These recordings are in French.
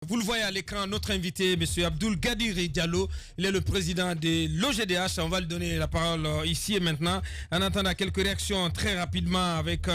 vous le voyez à l'écran, notre invité, M. Abdoul Gadiri Diallo, il est le président de l'OGDH. On va lui donner la parole ici et maintenant. En attendant quelques réactions très rapidement avec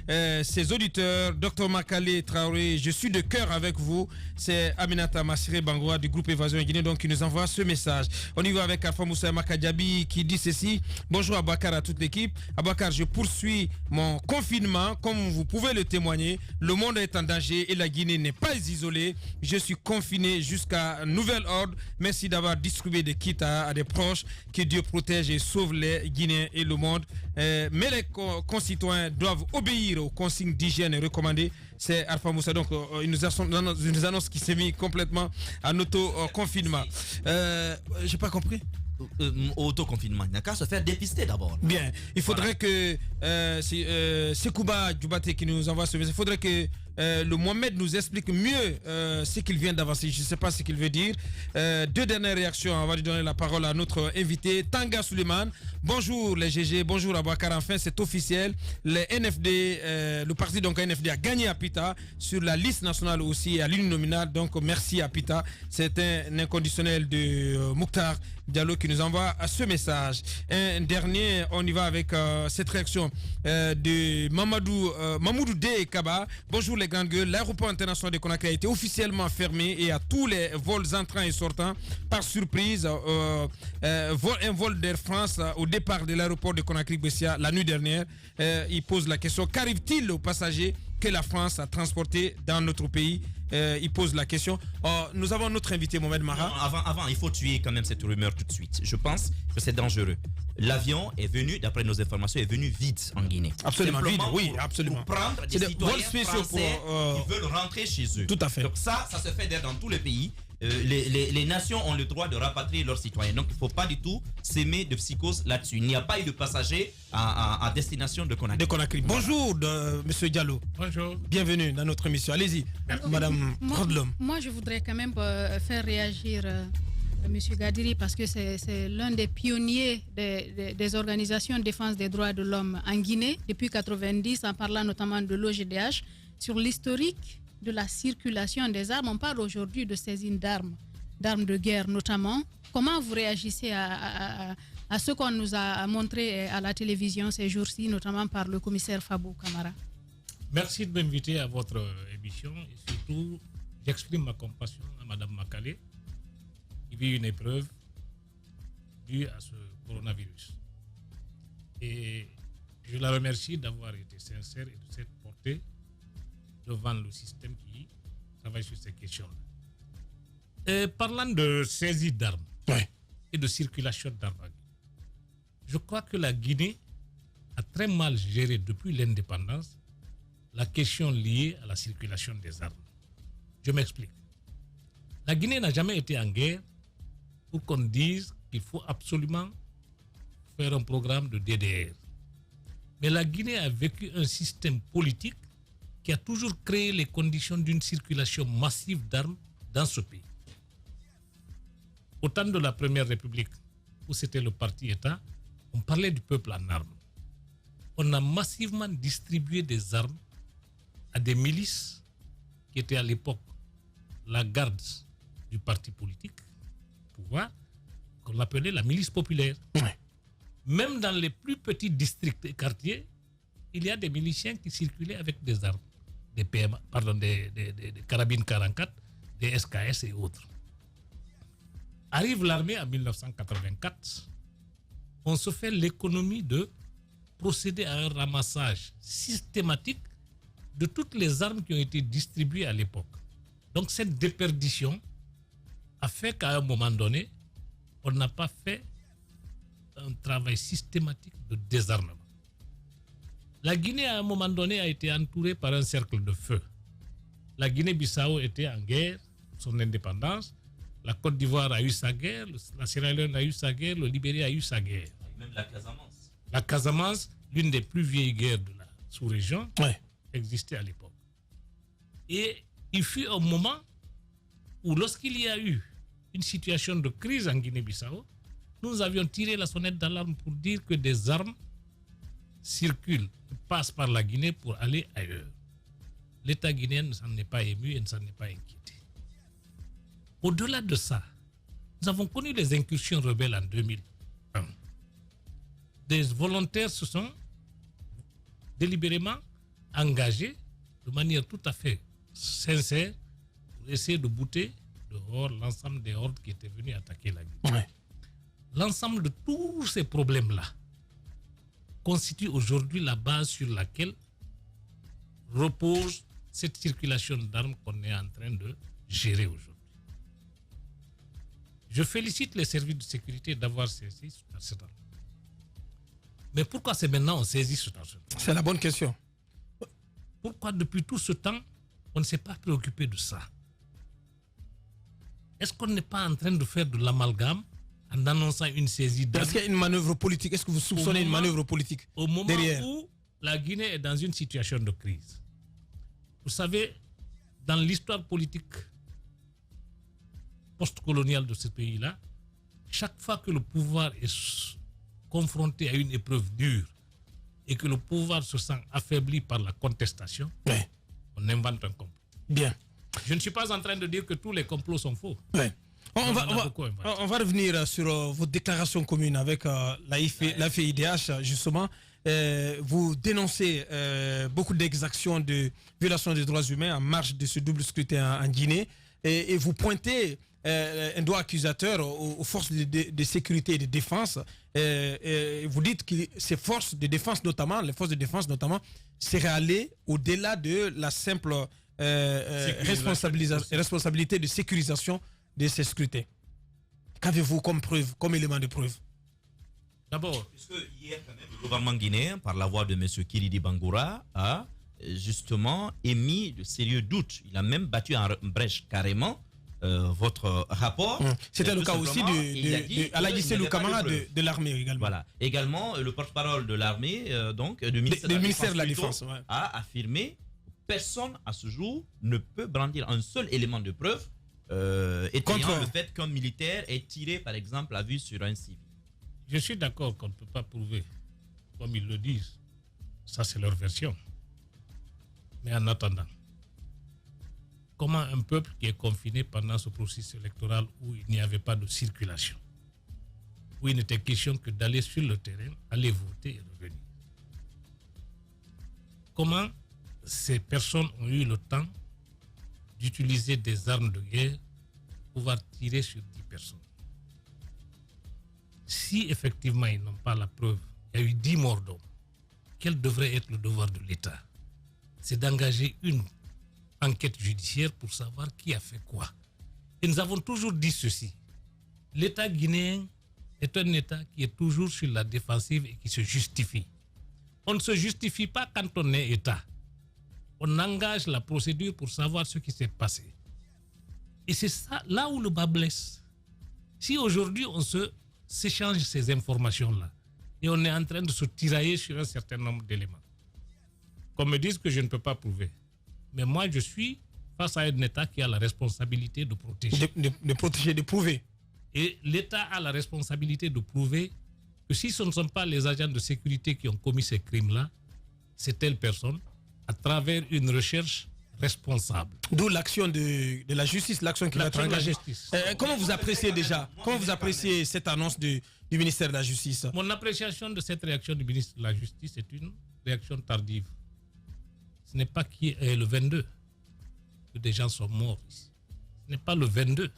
ses auditeurs. Dr Makale Traoré, je suis de cœur avec vous. C'est Aminata Massiré Bangoua du groupe Évasion Guinée donc qui nous envoie ce message. On y va avec Alpha Moussa Makadjabi qui dit ceci. Bonjour Abakar à toute l'équipe. Abakar, je poursuis mon confinement. Comme vous pouvez le témoigner, le monde est en danger et la Guinée n'est pas isolée. Je suis confiné jusqu'à nouvel ordre. Merci d'avoir distribué des kits à des proches. Que Dieu protège et sauve les Guinéens et le monde. Mais les concitoyens doivent obéir aux consignes d'hygiène recommandées. C'est Alpha Moussa. Donc, il nous annonce qu'il s'est mis complètement en auto-confinement. J'ai pas compris. Autoconfinement, il n'y a qu'à se faire dépister d'abord. Bien, il faudrait que Sekouba Djoubate qui nous envoie ce message, il faudrait que le Mohamed nous explique mieux ce qu'il vient d'avancer. Je ne sais pas ce qu'il veut dire. Deux dernières réactions, on va lui donner la parole à notre invité, Tanga Suleiman. Bonjour les GG, bonjour Abouakar. Enfin, c'est officiel. Les NFD, le parti donc NFD a gagné à Pita sur la liste nationale aussi à l'uninominal. Donc merci à Pita. C'est un inconditionnel de Mouktar Diallo qui nous envoie à ce message. Un dernier, on y va avec cette réaction de Mamoudou D. Kaba. Bonjour les grandes gueules. L'aéroport international de Conakry a été officiellement fermé et à tous les vols entrants et sortants par surprise. Un vol d'Air France au départ de l'aéroport de Conakry-Bessia la nuit dernière. Il pose la question, qu'arrive-t-il aux passagers que la France a transportés dans notre pays? Il pose la question. Nous avons notre invité Mohamed Mara. Non, avant, il faut tuer quand même cette rumeur tout de suite. Je pense que c'est dangereux. L'avion est venu, d'après nos informations, est venu vide en Guinée. Absolument vide, oui, absolument. Pour prendre des citoyens français qui veulent rentrer chez eux. Tout à fait. Donc ça se fait dans tous les pays. Les nations ont le droit de rapatrier leurs citoyens. Donc il ne faut pas du tout s'aimer de psychose là-dessus. Il n'y a pas eu de passagers à destination de Conakry. De Conakry. Bonjour, Monsieur Diallo. Bonjour. Bienvenue dans notre émission. Allez-y, Madame Rodlom. Moi, je voudrais quand même faire réagir Monsieur Gadiri parce que c'est l'un des pionniers des organisations de défense des droits de l'homme en Guinée depuis 1990, en parlant notamment de l'OGDH sur l'historique de la circulation des armes. On parle aujourd'hui de saisine d'armes de guerre notamment. Comment vous réagissez à ce qu'on nous a montré à la télévision ces jours-ci, notamment par le commissaire Fabou Kamara? Merci de m'inviter à votre émission et surtout, j'exprime ma compassion à Madame Makale qui vit une épreuve due à ce coronavirus. Et je la remercie d'avoir été sincère et de s'être portée devant le système qui travaille sur ces questions-là. Parlant de saisie d'armes et de circulation d'armes, je crois que la Guinée a très mal géré depuis l'indépendance la question liée à la circulation des armes. Je m'explique. La Guinée n'a jamais été en guerre pour qu'on dise qu'il faut absolument faire un programme de DDR. Mais la Guinée a vécu un système politique qui a toujours créé les conditions d'une circulation massive d'armes dans ce pays. Au temps de la Première République, où c'était le parti-État, on parlait du peuple en armes. On a massivement distribué des armes à des milices qui étaient à l'époque la garde du parti politique, pouvoir, qu'on appelait la milice populaire. Même dans les plus petits districts et quartiers, il y a des miliciens qui circulaient avec des armes, des carabines 44, des SKS et autres. Arrive l'armée en 1984, on se fait l'économie de procéder à un ramassage systématique de toutes les armes qui ont été distribuées à l'époque. Donc cette déperdition a fait qu'à un moment donné, on n'a pas fait un travail systématique de désarmement. La Guinée, à un moment donné, a été entourée par un cercle de feu. La Guinée-Bissau était en guerre, son indépendance. La Côte d'Ivoire a eu sa guerre, la Sierra Leone a eu sa guerre, le Libéria a eu sa guerre. Même la Casamance. La Casamance, l'une des plus vieilles guerres de la sous-région, existait à l'époque. Et il fut un moment où, lorsqu'il y a eu une situation de crise en Guinée-Bissau, nous avions tiré la sonnette d'alarme pour dire que des armes circulent, passent par la Guinée pour aller ailleurs. L'État guinéen ne s'en est pas ému et ne s'en est pas inquiété. Au-delà de ça, nous avons connu les incursions rebelles en 2001. Des volontaires se sont délibérément engagés de manière tout à fait sincère pour essayer de bouter dehors l'ensemble des hordes qui étaient venues attaquer la ville. Ouais. L'ensemble de tous ces problèmes-là constitue aujourd'hui la base sur laquelle repose cette circulation d'armes qu'on est en train de gérer aujourd'hui. Je félicite les services de sécurité d'avoir saisi cet arme. Mais pourquoi c'est maintenant on saisit cet arme? C'est la bonne question. Pourquoi depuis tout ce temps, on ne s'est pas préoccupé de ça? Est-ce qu'on n'est pas en train de faire de l'amalgame en annonçant une saisie d'armes? Est-ce qu'il y a une manœuvre politique? Est-ce que vous soupçonnez une manœuvre politique au moment derrière? où la Guinée est dans une situation de crise? Vous savez, dans l'histoire politique post-coloniale de ce pays-là, chaque fois que le pouvoir est confronté à une épreuve dure et que le pouvoir se sent affaibli par la contestation, Ouais. on invente un complot. Bien. Je ne suis pas en train de dire que tous les complots sont faux. Ouais. On va revenir sur votre déclaration commune avec la FIDH, justement. Vous dénoncez beaucoup d'exactions de violations des droits humains en marge de ce double scrutin en Guinée et vous pointez un doigt accusateur aux forces de sécurité et de défense. Vous dites que ces forces de défense notamment, les forces de défense notamment, seraient allées au-delà de la simple responsabilité de sécurisation de ces scrutins. Qu'avez-vous comme preuve, comme élément de preuve? D'abord, puisque hier, quand même, le gouvernement guinéen, par la voix de M. Kiridi Bangoura, a justement émis de sérieux doutes. Il a même battu en brèche carrément votre rapport. C'était le cas aussi de Alagi Selou Camara de l'armée également. Voilà. Également, le porte-parole de l'armée, donc du ministère de la Défense, ouais, a affirmé que personne à ce jour ne peut brandir un seul élément de preuve étayant le fait qu'un militaire ait tiré, par exemple, à vue sur un civil. Je suis d'accord qu'on ne peut pas prouver, comme ils le disent. Ça, c'est leur version. Mais en attendant, comment un peuple qui est confiné pendant ce processus électoral où il n'y avait pas de circulation, où il n'était question que d'aller sur le terrain, aller voter et revenir, comment ces personnes ont eu le temps d'utiliser des armes de guerre pour pouvoir tirer sur 10 personnes? Si effectivement ils n'ont pas la preuve, il y a eu 10 morts d'hommes, quel devrait être le devoir de l'État? C'est d'engager une enquête judiciaire pour savoir qui a fait quoi. Et nous avons toujours dit ceci. L'État guinéen est un État qui est toujours sur la défensive et qui se justifie. On ne se justifie pas quand on est État. On engage la procédure pour savoir ce qui s'est passé. Et c'est ça, là où le bas blesse. Si aujourd'hui on s'échange ces informations-là et on est en train de se tirailler sur un certain nombre d'éléments, qu'on me dise que je ne peux pas prouver. Mais moi, je suis face à un État qui a la responsabilité de protéger. De protéger, de prouver. Et l'État a la responsabilité de prouver que si ce ne sont pas les agents de sécurité qui ont commis ces crimes-là, c'est telle personne, à travers une recherche responsable. D'où l'action de la justice, l'action qui va être engagée. Comment vous appréciez déjà, comment vous appréciez cette annonce du ministère de la Justice? Mon appréciation de cette réaction du ministre de la Justice est une réaction tardive. Ce n'est pas qui est le 22 que des gens sont morts ici. Ce n'est pas le 22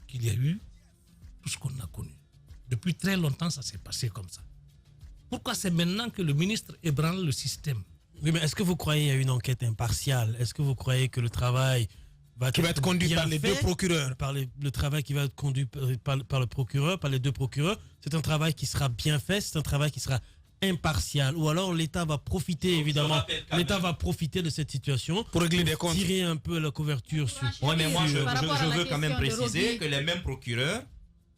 qu'il y a eu tout ce qu'on a connu. Depuis très longtemps, ça s'est passé comme ça. Pourquoi c'est maintenant que le ministre ébranle le système? Oui, mais est-ce que vous croyez à une enquête impartiale? Est-ce que vous croyez que le travail va être conduit par les deux procureurs? Le travail qui va être conduit par le procureur, par les deux procureurs, c'est un travail qui sera bien fait, c'est un travail qui sera impartial, ou alors l'État va profiter, évidemment, l'État va profiter de cette situation pour régler des comptes, tirer un peu la couverture sur... Oui, mais moi je veux quand même préciser que les mêmes procureurs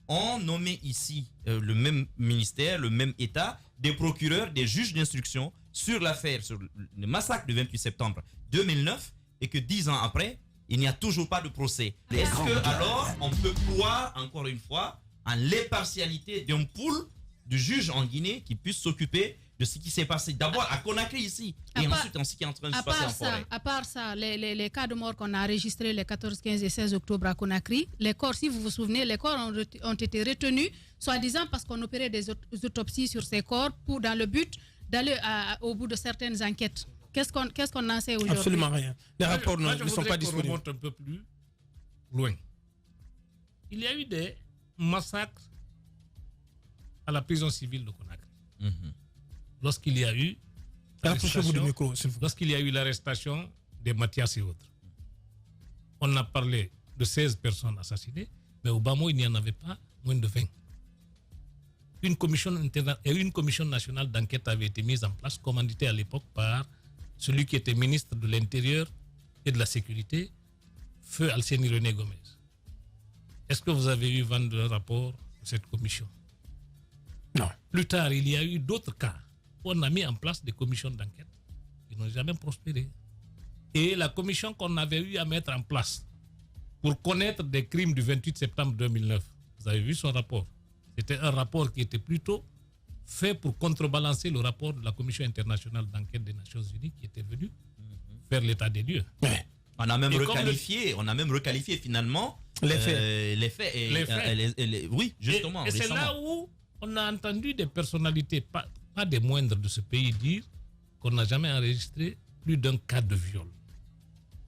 ont nommé ici le même ministère, le même État, des procureurs, des juges d'instruction sur l'affaire, sur le massacre du 28 septembre 2009, et que 10 ans après, il n'y a toujours pas de procès. Est-ce que alors on peut croire encore une fois en l'impartialité d'un pool de juges en Guinée qui puissent s'occuper de ce qui s'est passé d'abord à Conakry ici et ensuite en ce qui est en train de se passer en forêt. À part ça, les cas de mort qu'on a enregistrés les 14, 15 et 16 octobre à Conakry, les corps, si vous vous souvenez, les corps ont été retenus, soi-disant parce qu'on opérait des autopsies sur ces corps dans le but d'aller au bout de certaines enquêtes. Qu'est-ce qu'on en sait aujourd'hui? Absolument rien. Les rapports ne sont pas disponibles. Je remonte un peu plus loin. Il y a eu des massacres à la prison civile de Conakry. Lorsqu'il y a eu l'arrestation des Mathias et autres. On a parlé de 16 personnes assassinées, mais au Bamo, il n'y en avait pas moins de 20. Une commission nationale d'enquête avait été mise en place, commanditée à l'époque par celui qui était ministre de l'Intérieur et de la Sécurité, Feu Alceni René Gomez. Est-ce que vous avez eu vent de rapport de cette commission? Non. Plus tard, il y a eu d'autres cas où on a mis en place des commissions d'enquête qui n'ont jamais prospéré. Et la commission qu'on avait eu à mettre en place pour connaître des crimes du 28 septembre 2009, vous avez vu son rapport. C'était un rapport qui était plutôt fait pour contrebalancer le rapport de la Commission internationale d'enquête des Nations Unies qui était venue faire l'état des lieux. Ouais. On a même requalifié finalement les faits. Oui, justement. Et c'est là où on a entendu des personnalités, pas des moindres de ce pays, dire qu'on n'a jamais enregistré plus d'un cas de viol.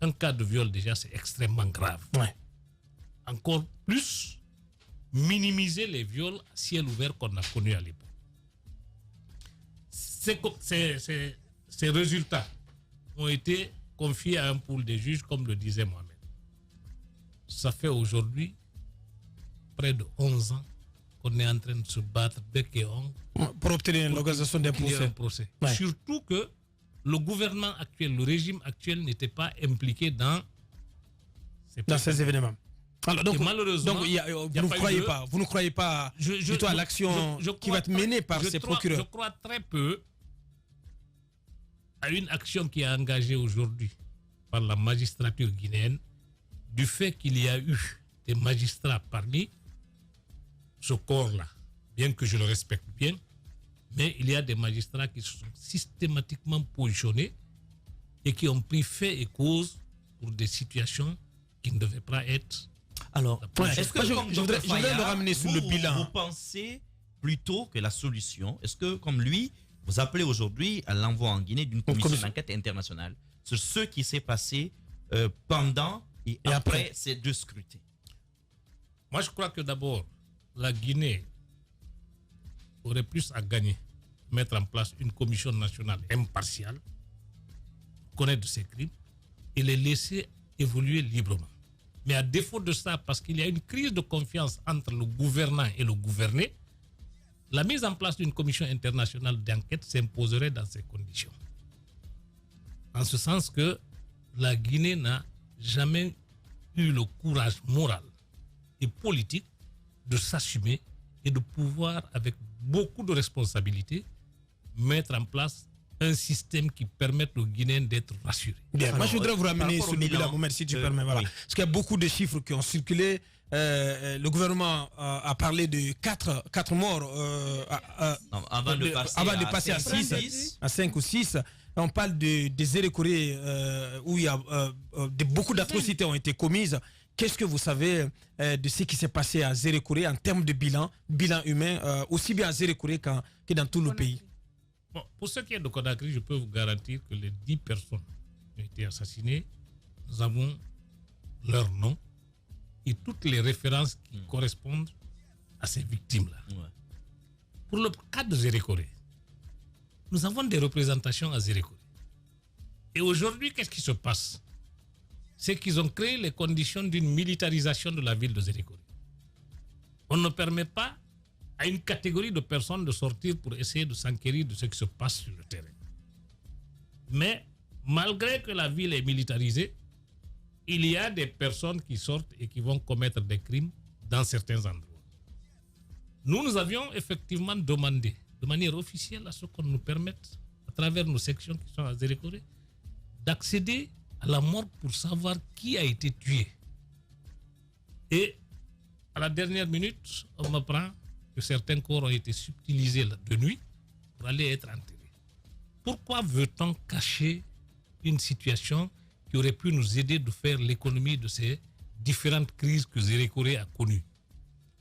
Un cas de viol, déjà, c'est extrêmement grave. Ouais. Encore plus, minimiser les viols à ciel ouvert qu'on a connus à l'époque. Ces résultats ont été confiés à un pool de juges, comme le disait Mohamed. Ça fait aujourd'hui près de 11 ans qu'on est en train de se battre bec et ongle pour obtenir l'organisation d'un procès. Ouais. Surtout que le gouvernement actuel, le régime actuel n'était pas impliqué dans ces événements. Alors donc, malheureusement, vous ne croyez pas du tout à l'action qui va être menée par ces procureurs? Je crois très peu à une action qui est engagée aujourd'hui par la magistrature guinéenne, du fait qu'il y a eu des magistrats parmi ce corps-là, bien que je le respecte bien, mais il y a des magistrats qui se sont systématiquement positionnés et qui ont pris fait et cause pour des situations qui ne devaient pas être. Alors, est-ce que je voudrais le ramener sur le bilan. Vous pensez plutôt que la solution, est-ce que comme lui, vous appelez aujourd'hui à l'envoi en Guinée d'une commission d'enquête internationale sur ce qui s'est passé pendant et après ces deux scrutins? Moi, je crois que d'abord, la Guinée aurait plus à gagner mettre en place une commission nationale impartiale, connaître ses crimes et les laisser évoluer librement. Mais à défaut de ça, parce qu'il y a une crise de confiance entre le gouvernant et le gouverné, la mise en place d'une commission internationale d'enquête s'imposerait dans ces conditions. En ce sens que la Guinée n'a jamais eu le courage moral et politique de s'assumer et de pouvoir, avec beaucoup de responsabilités, mettre en place un système qui permette aux Guinéens d'être rassurés. Bien, moi je voudrais vous ramener sur le bilan, Mohamed, si tu permets. Voilà. Oui. Parce qu'il y a beaucoup de chiffres qui ont circulé. Le gouvernement a parlé de 4 morts avant de passer à 5 ou 6. On parle des Zérékoré où il y a beaucoup d'atrocités ont été commises. Qu'est-ce que vous savez de ce qui s'est passé à Zérékoré en termes de bilan humain, aussi bien à Zérékoré que dans tout le pays? Bon, pour ce qui est de Conakry, je peux vous garantir que les 10 personnes qui ont été assassinées, nous avons leur nom et toutes les références qui correspondent à ces victimes-là. Ouais. Pour le cas de Zérékoré, nous avons des représentations à Zérékoré. Et aujourd'hui, qu'est-ce qui se passe? C'est qu'ils ont créé les conditions d'une militarisation de la ville de Zérékoré. On ne permet pas à une catégorie de personnes de sortir pour essayer de s'enquérir de ce qui se passe sur le terrain. Mais malgré que la ville est militarisée, il y a des personnes qui sortent et qui vont commettre des crimes dans certains endroits. Nous avions effectivement demandé de manière officielle à ce qu'on nous permette, à travers nos sections qui sont à Zérékoré, d'accéder à la morgue pour savoir qui a été tué. Et à la dernière minute, on m'apprend que certains corps ont été subtilisés de nuit pour aller être enterrés. Pourquoi veut-on cacher une situation qui aurait pu nous aider de faire l'économie de ces différentes crises que Zérékoré a connues?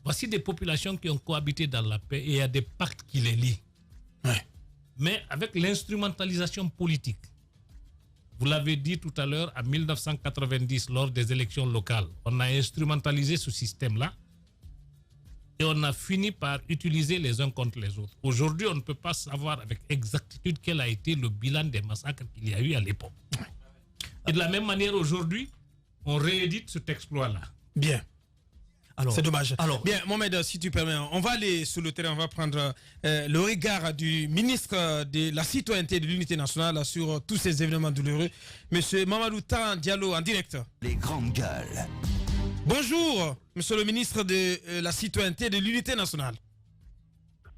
Voici des populations qui ont cohabité dans la paix et il y a des pactes qui les lient. Ouais. Mais avec l'instrumentalisation politique, vous l'avez dit tout à l'heure, en 1990, lors des élections locales, on a instrumentalisé ce système-là et on a fini par utiliser les uns contre les autres. Aujourd'hui, on ne peut pas savoir avec exactitude quel a été le bilan des massacres qu'il y a eu à l'époque. Et de la même manière, aujourd'hui, on réédite cet exploit-là. Bien. C'est dommage. Alors, bien, Mohamed, si tu permets, on va aller sur le terrain, on va prendre le regard du ministre de la Citoyenneté et de l'Unité nationale sur tous ces événements douloureux. Monsieur Mamadou Tan Diallo, en direct. Les grandes gueules. Bonjour, monsieur le ministre de la Citoyenneté et de l'Unité nationale.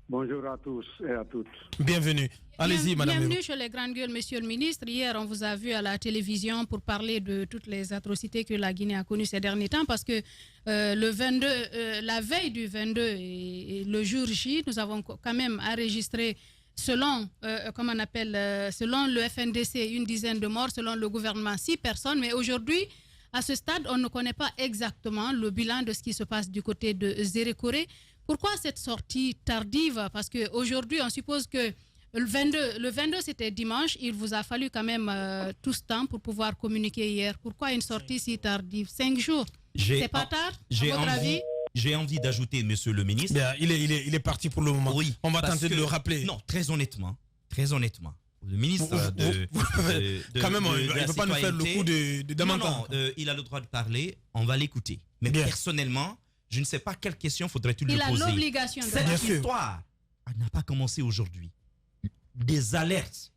Bonjour à tous et à toutes. Bienvenue. Allez-y, madame. Bienvenue chez les grandes gueules, monsieur le ministre. Hier, on vous a vu à la télévision pour parler de toutes les atrocités que la Guinée a connues ces derniers temps parce que le 22, la veille du 22 et le jour J, nous avons quand même enregistré selon, selon le FNDC, une dizaine de morts, selon le gouvernement, 6 personnes. Mais aujourd'hui, à ce stade, on ne connaît pas exactement le bilan de ce qui se passe du côté de Zérékoré. Pourquoi cette sortie tardive? Parce qu'aujourd'hui, on suppose que le 22 c'était dimanche. Il vous a fallu quand même tout ce temps pour pouvoir communiquer hier. Pourquoi une sortie si tardive? 5 jours. C'est pas tard, à votre avis? J'ai envie d'ajouter, monsieur le ministre. Bien, il est parti pour le moment. Oui, on va tenter de le rappeler. Non, très honnêtement. Le ministre quand même, il ne peut pas nous faire le coup de Non, il a le droit de parler. On va l'écouter. Mais bien, personnellement, je ne sais pas quelle question faudrait-il lui poser. Il a l'obligation de Cette histoire, elle n'a pas commencé aujourd'hui. Des alertes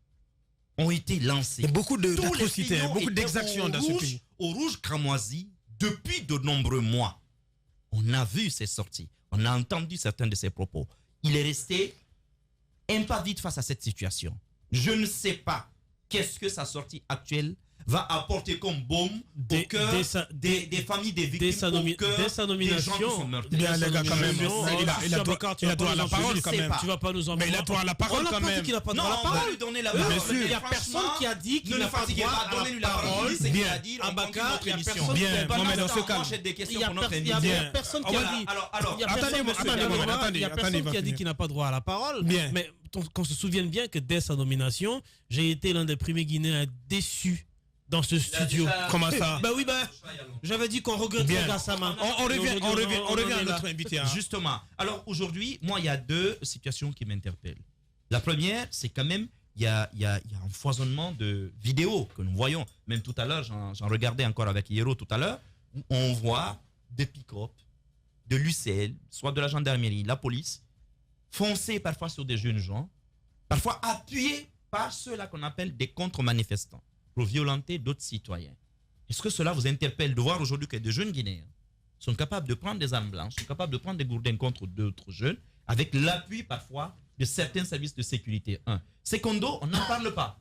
ont été lancées. Beaucoup d'atrocités, beaucoup d'exactions dans ce pays. Au rouge cramoisi, depuis de nombreux mois, on a vu ces sorties. On a entendu certains de ses propos. Il est resté impavide face à cette situation. Je ne sais pas qu'est-ce que sa sortie actuelle va apporter comme baume au cœur des familles des victimes, au cœur des gens qui sont meurtris. Bien, les gars, quand même. Il a droit à la parole, quand même. Tu vas pas nous emmener. Mais il a droit à la parole, quand même. Il n'a pas droit à la On parole. va lui donner la parole. Il n'y a personne qui a dit qu'il n'a pas droit à la parole. Bien, Abaka, il y a personne qui a dit. Mohamed, on se calme. Il n'y a personne qui a dit. Il y a personne qui a dit qu'il n'a pas droit à la parole. Mais qu'on se souvienne bien que dès sa nomination, j'ai été l'un des premiers Guinéens déçus dans ce studio. Comment ça? J'avais dit qu'on regrettait Gassama. On revient à notre invité. Justement. Alors aujourd'hui, moi, il y a 2 situations qui m'interpellent. La première, c'est quand même, il y a un foisonnement de vidéos que nous voyons. Même tout à l'heure, j'en regardais encore avec Hiero tout à l'heure, où on voit des pick-up, de l'UCL, soit de la gendarmerie, la police, foncer parfois sur des jeunes gens, parfois appuyés par ceux-là qu'on appelle des contre-manifestants, pour violenter d'autres citoyens. Est-ce que cela vous interpelle de voir aujourd'hui que des jeunes Guinéens sont capables de prendre des armes blanches, sont capables de prendre des gourdins contre d'autres jeunes, avec l'appui parfois de certains services de sécurité? Secondo, on n'en parle pas.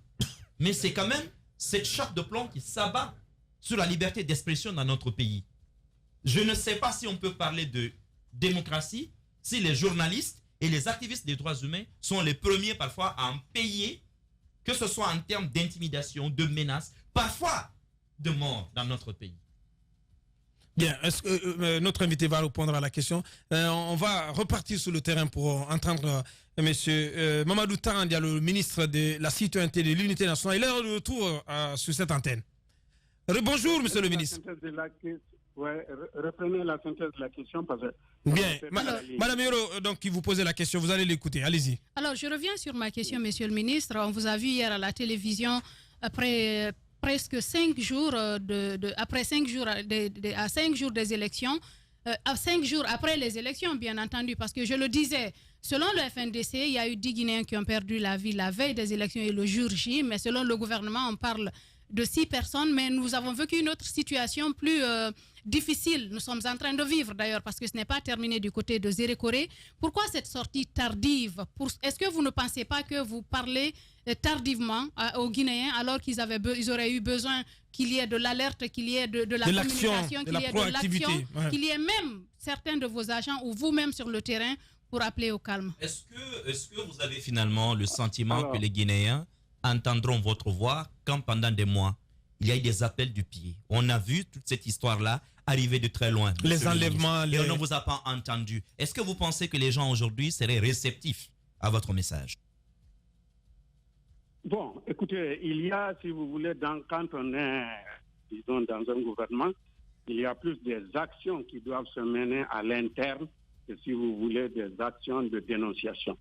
Mais c'est quand même cette chape de plomb qui s'abat sur la liberté d'expression dans notre pays. Je ne sais pas si on peut parler de démocratie, si les journalistes et les activistes des droits humains sont les premiers parfois à en payer, que ce soit en termes d'intimidation, de menaces, parfois de mort dans notre pays. Bien, est-ce que notre invité va répondre à la question? On va repartir sur le terrain pour entendre monsieur Mamadou Tan Diallo, le ministre de la Citoyenneté et de l'Unité nationale. Il est de retour sur cette antenne. Bonjour, monsieur le ministre. Reprenez la synthèse de la question parce que... Bien, Madame Hiero, donc, qui vous posait la question, vous allez l'écouter, allez-y. Alors, je reviens sur ma question, monsieur le ministre. On vous a vu hier à la télévision, après presque 5 jours, après 5 jours, à 5 jours des élections, à 5 jours après les élections, bien entendu, parce que je le disais, selon le FNDC, il y a eu 10 Guinéens qui ont perdu la vie la veille des élections et le jour J, mais selon le gouvernement, on parle de 6 personnes, mais nous avons vécu une autre situation plus difficile. Nous sommes en train de vivre d'ailleurs, parce que ce n'est pas terminé du côté de Zérékoré. Pourquoi cette sortie tardive? Est-ce que vous ne pensez pas que vous parlez tardivement aux Guinéens, alors qu'ils auraient eu besoin qu'il y ait de l'alerte, qu'il y ait de la communication, qu'il y ait de l'action, qu'il y ait même certains de vos agents ou vous-même sur le terrain pour appeler au calme? Est-ce que vous avez finalement le sentiment que les Guinéens entendront votre voix quand pendant des mois, il y a eu des appels du pied. On a vu toute cette histoire-là arriver de très loin. Les enlèvements. Et on ne vous a pas entendu. Est-ce que vous pensez que les gens aujourd'hui seraient réceptifs à votre message? Bon, écoutez, il y a, si vous voulez, quand on est, disons, dans un gouvernement, il y a plus des actions qui doivent se mener à l'interne que, si vous voulez, des actions de dénonciation.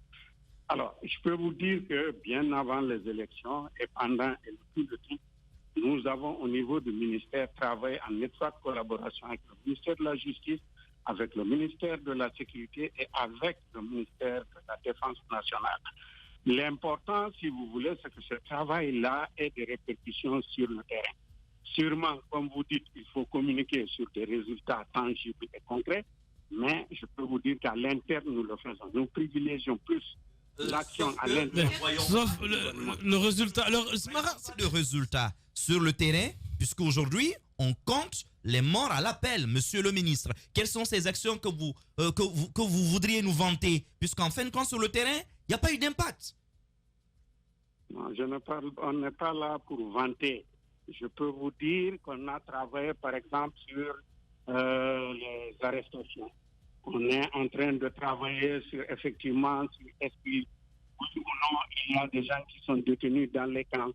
Alors, je peux vous dire que bien avant les élections et pendant et tout le temps, nous avons au niveau du ministère travaillé en étroite collaboration avec le ministère de la Justice, avec le ministère de la Sécurité et avec le ministère de la Défense nationale. L'important, si vous voulez, c'est que ce travail-là ait des répercussions sur le terrain. Sûrement, comme vous dites, il faut communiquer sur des résultats tangibles et concrets, mais je peux vous dire qu'à l'interne, nous le faisons. Nous privilégions plus l'action à l'interne. Sauf le résultat. Le résultat sur le terrain, puisqu'aujourd'hui, on compte les morts à l'appel, monsieur le ministre. Quelles sont ces actions que vous voudriez nous vanter? Puisqu'en fin de compte, sur le terrain, il n'y a pas eu d'impact. Non, on n'est pas là pour vanter. Je peux vous dire qu'on a travaillé, par exemple, sur les arrestations. On est en train de travailler sur, effectivement, sur est-ce qu'il ou non, il y a des gens qui sont détenus dans les camps.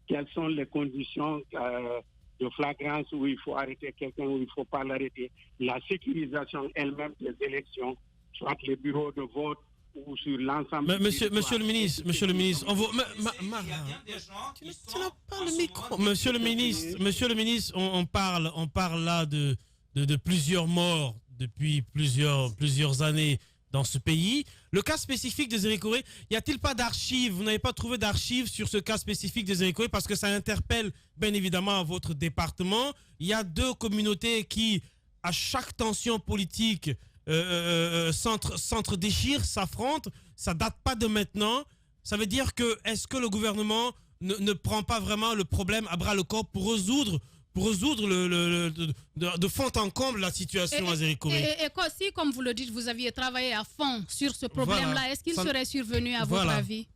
Quelles sont les conditions de flagrance où il faut arrêter quelqu'un, où il ne faut pas l'arrêter. La sécurisation elle-même des élections, soit les bureaux de vote ou sur l'ensemble. Monsieur le ministre, on vous. Tu n'as pas le micro. Monsieur le ministre, on parle là de plusieurs morts depuis plusieurs années dans ce pays. Le cas spécifique des Zérékoré, y a-t-il pas d'archives? Vous n'avez pas trouvé d'archives sur ce cas spécifique des Zérékoré parce que ça interpelle bien évidemment votre département. Il y a deux communautés qui, à chaque tension politique, s'entre-déchirent, s'affrontent. Ça date pas de maintenant. Ça veut dire que, est-ce que le gouvernement ne prend pas vraiment le problème à bras le corps pour résoudre de fond en comble la situation à Zérékoré? Et si, comme vous le dites, vous aviez travaillé à fond sur ce problème-là, est-ce qu'il serait survenu à votre avis?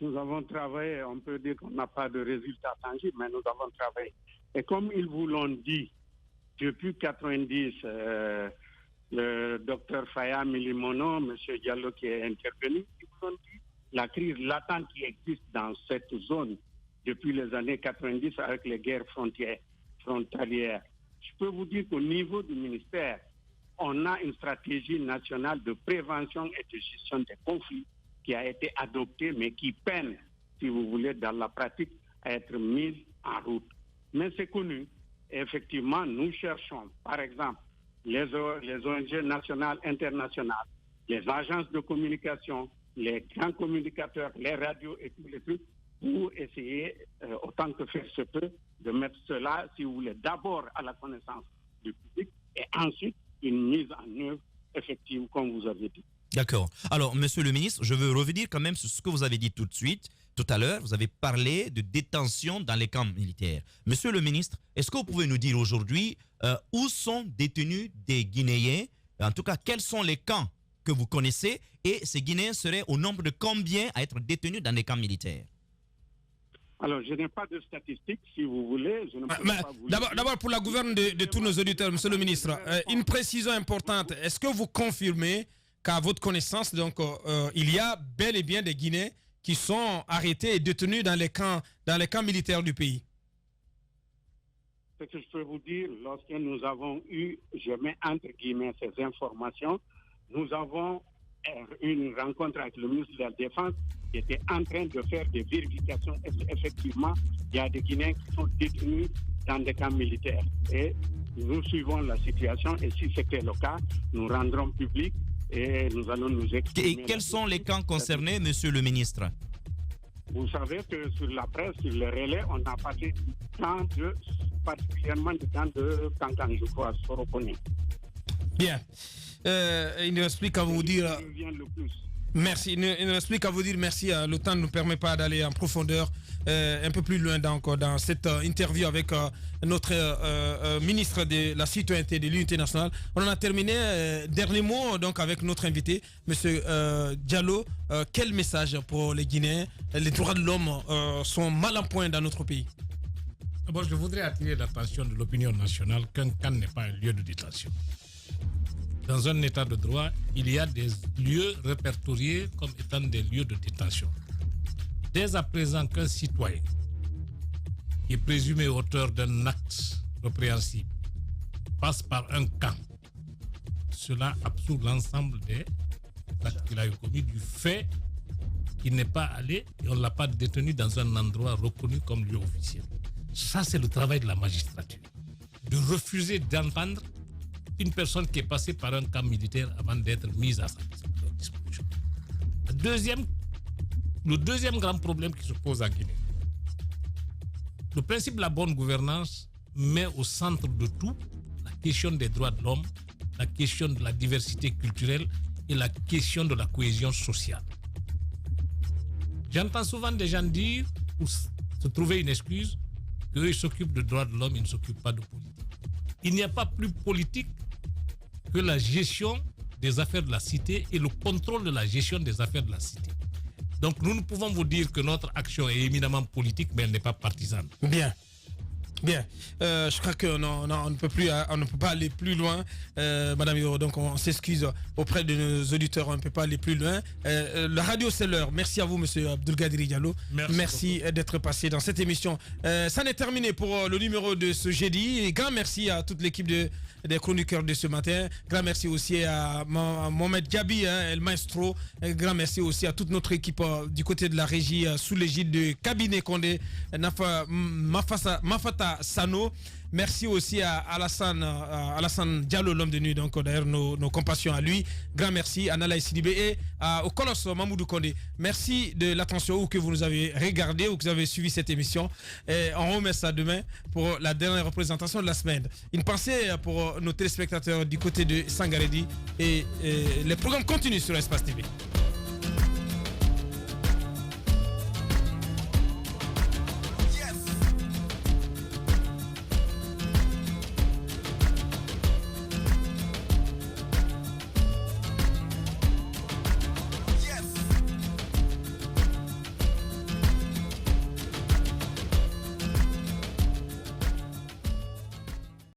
Nous avons travaillé, on peut dire qu'on n'a pas de résultats tangibles, mais nous avons travaillé. Et comme ils vous l'ont dit, depuis 90, le docteur Faya Milimono, M. Diallo qui est intervenu, ils vous ont dit la crise latente qui existe dans cette zone depuis les années 90 avec les guerres frontalières. Je peux vous dire qu'au niveau du ministère, on a une stratégie nationale de prévention et de gestion des conflits qui a été adoptée, mais qui peine, si vous voulez, dans la pratique, à être mise en route. Mais c'est connu. Et effectivement, nous cherchons, par exemple, les ONG nationales, internationales, les agences de communication, les grands communicateurs, les radios et tous les trucs, pour essayer, autant que faire se peut, de mettre cela, si vous voulez, d'abord à la connaissance du public et ensuite une mise en œuvre effective, comme vous avez dit. D'accord. Alors, monsieur le ministre, je veux revenir quand même sur ce que vous avez dit tout à l'heure. Vous avez parlé de détention dans les camps militaires. Monsieur le ministre, est-ce que vous pouvez nous dire aujourd'hui où sont détenus des Guinéens? En tout cas, quels sont les camps que vous connaissez? Et ces Guinéens seraient au nombre de combien à être détenus dans les camps militaires? Alors, je n'ai pas de statistiques, si vous voulez. D'abord, pour la gouverne de tous nos auditeurs, monsieur le ministre, une précision importante. Est-ce que vous confirmez qu'à votre connaissance, donc, il y a bel et bien des Guinéens qui sont arrêtés et détenus dans les camps militaires du pays? Ce que je peux vous dire, lorsque nous avons eu, je mets entre guillemets ces informations, nous avons une rencontre avec le ministre de la Défense qui était en train de faire des vérifications. Effectivement, il y a des Guinéens qui sont détenus dans des camps militaires. Et nous suivons la situation et si c'était le cas, nous rendrons public et nous allons nous exprimer. Et quels sont les camps concernés, monsieur le ministre? Vous savez que sur la presse, sur le relais, on a parlé particulièrement du camp de Kankan, je crois, Sorokone. Bien. Il nous explique à vous dire... Merci. Il ne reste plus qu'à vous dire merci. Le temps ne nous permet pas d'aller en profondeur un peu plus loin dans cette interview avec notre ministre de la Citoyenneté et de l'Unité nationale. On en a terminé. Dernier mot donc avec notre invité, Monsieur Diallo. Quel message pour les Guinéens? Les droits de l'homme sont mal en point dans notre pays. D'abord, je voudrais attirer l'attention de l'opinion nationale qu'un camp n'est pas un lieu de détention. Dans un état de droit, il y a des lieux répertoriés comme étant des lieux de détention. Dès à présent qu'un citoyen qui est présumé auteur d'un acte répréhensible passe par un camp, cela absout l'ensemble des actes qu'il a commis du fait qu'il n'est pas allé et on ne l'a pas détenu dans un endroit reconnu comme lieu officiel. Ça, c'est le travail de la magistrature. De refuser d'entendre une personne qui est passée par un camp militaire avant d'être mise à sa disposition. Le deuxième grand problème qui se pose à Guinée, le principe de la bonne gouvernance met au centre de tout la question des droits de l'homme, la question de la diversité culturelle et la question de la cohésion sociale. J'entends souvent des gens dire, pour se trouver une excuse, qu'eux s'occupent de droits de l'homme, ils ne s'occupent pas de politique. Il n'y a pas plus politique que la gestion des affaires de la cité et le contrôle de la gestion des affaires de la cité. Donc nous pouvons vous dire que notre action est éminemment politique, mais elle n'est pas partisane. Bien. Bien, je crois qu'on ne peut pas aller plus loin, Madame Yoro, donc on s'excuse auprès de nos auditeurs, on ne peut pas aller plus loin. La radio c'est l'heure. Merci à vous, Monsieur Abdelgadiri Diallo. Merci d'être passé dans cette émission. Ça n'est terminé pour le numéro de ce jeudi. Et grand merci à toute l'équipe des chroniqueurs de ce matin. Grand merci aussi à Mohamed Gabi, El Maestro. Grand merci aussi à toute notre équipe du côté de la régie sous l'égide de Cabinet Condé, Mafata Sano. Merci aussi à Alassane Diallo, l'homme de nuit, donc d'ailleurs nos compassions à lui. Grand merci à Nalaï Sidibé et au colosse Mamoudou Kondé. Merci de l'attention ou que vous nous avez regardé ou que vous avez suivi cette émission. Et on remet ça demain pour la dernière représentation de la semaine. Une pensée pour nos téléspectateurs du côté de Sangaredi et les programmes continuent sur Espace TV.